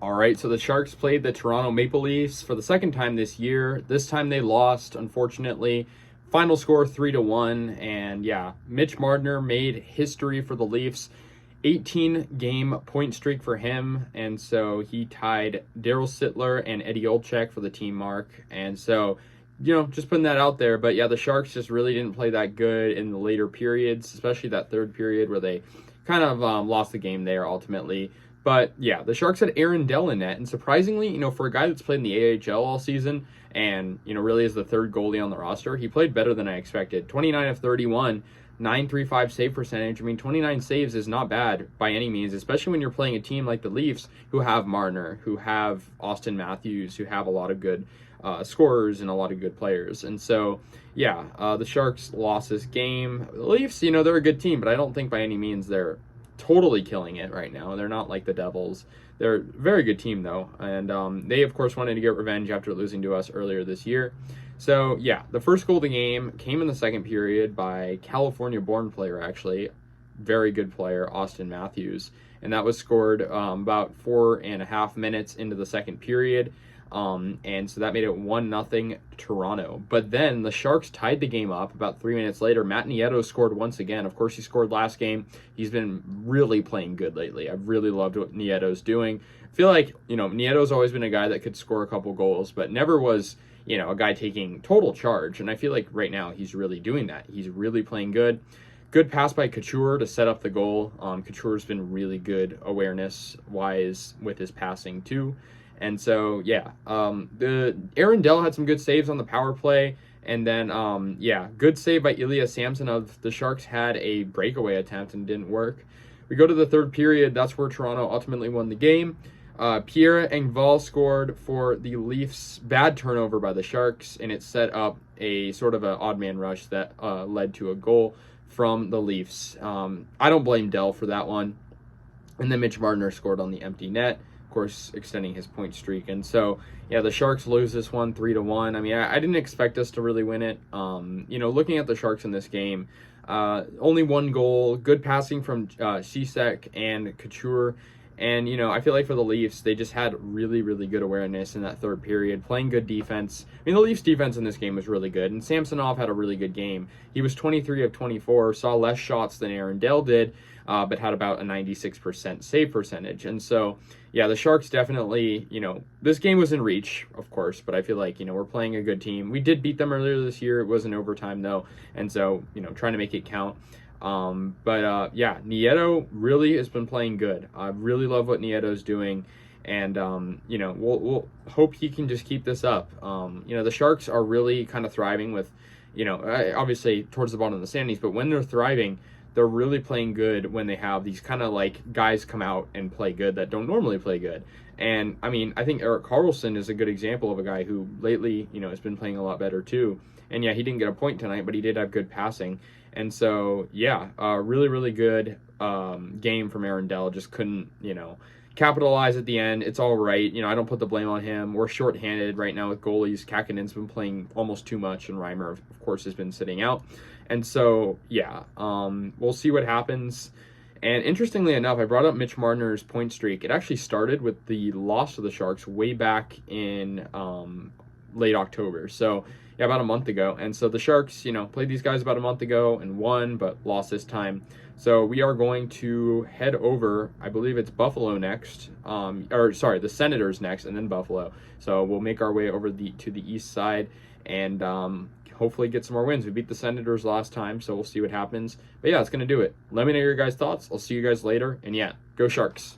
All right, so the Sharks played the Toronto Maple Leafs for the second time this year. This time they lost, unfortunately. Final score 3-1, and yeah, Mitch Marner made history for the Leafs. 18-game point streak for him, and so he tied Daryl Sittler and Eddie Olczyk for the team mark. And so, just putting that out there. But yeah, the Sharks just really didn't play that good in the later periods, especially that third period where they kind of lost the game there ultimately. But yeah, the Sharks had Aaron Dell in net, and surprisingly, for a guy that's played in the AHL all season and really is the third goalie on the roster, he played better than I expected. 29 of 31, 9.35 save percentage. I mean, 29 saves is not bad by any means, especially when you're playing a team like the Leafs who have Marner, who have Austin Matthews, who have a lot of good scorers and a lot of good players. And so, yeah, the Sharks lost this game. The Leafs, they're a good team, but I don't think by any means they're totally killing it right now. They're not like the Devils. They're a very good team, though. And they, of course, wanted to get revenge after losing to us earlier this year. So, yeah, the first goal of the game came in the second period by California-born player, actually. Very good player, Austin Matthews. And that was scored about 4.5 minutes into the second period. And so that made it 1-0 Toronto. But then the Sharks tied the game up about 3 minutes later. Matt Nieto scored once again. Of course, he scored last game. He's been really playing good lately. I've really loved what Nieto's doing. I feel like, Nieto's always been a guy that could score a couple goals, but never was, a guy taking total charge. And I feel like right now he's really doing that. He's really playing good. Good pass by Couture to set up the goal. Couture's been really good awareness-wise with his passing, too. And so, yeah, the Aaron Dell had some good saves on the power play. And then, good save by Ilya Samsonov. The Sharks had a breakaway attempt and didn't work. We go to the third period. That's where Toronto ultimately won the game. Pierre Engvall scored for the Leafs. Bad turnover by the Sharks, and it set up a sort of an odd man rush that led to a goal from the Leafs. I don't blame Dell for that one. And then Mitch Marner scored on the empty net, course, extending his point streak. And so, yeah, the Sharks lose this one 3-1. I mean, I didn't expect us to really win it. Looking at the Sharks in this game, only one goal, good passing from Cishek and Couture. And, I feel like for the Leafs, they just had really, really good awareness in that third period, playing good defense. I mean, the Leafs defense in this game was really good, and Samsonov had a really good game. He was 23 of 24, saw less shots than Aaron Dell did, but had about a 96% save percentage. And so, yeah, the Sharks definitely, this game was in reach, of course, but I feel like, we're playing a good team. We did beat them earlier this year. It was in overtime, though, and so, trying to make it count. Nieto really has been playing good. I really love what Nieto's doing, and we'll hope he can just keep this up. The Sharks are really kind of thriving with, obviously towards the bottom of the standings, but when they're thriving, they're really playing good when they have these kind of like guys come out and play good that don't normally play good. And I mean, I think Erik Karlsson is a good example of a guy who lately, has been playing a lot better too. And yeah, he didn't get a point tonight, but he did have good passing. And so, yeah, really, really good game from Aaron Dell. Just couldn't, capitalize at the end. It's all right. I don't put the blame on him. We're shorthanded right now with goalies. Kakinen's been playing almost too much, and Reimer, of course, has been sitting out. And so, yeah, we'll see what happens. And interestingly enough, I brought up Mitch Marner's point streak. It actually started with the loss to the Sharks way back in late October. So, yeah, about a month ago. And so the Sharks, played these guys about a month ago and won, but lost this time. So we are going to head over, I believe it's Buffalo next, the Senators next, and then Buffalo. So we'll make our way over to the east side and hopefully get some more wins. We beat the Senators last time, so we'll see what happens. But yeah, it's going to do it. Let me know your guys' thoughts. I'll see you guys later. And yeah, go Sharks.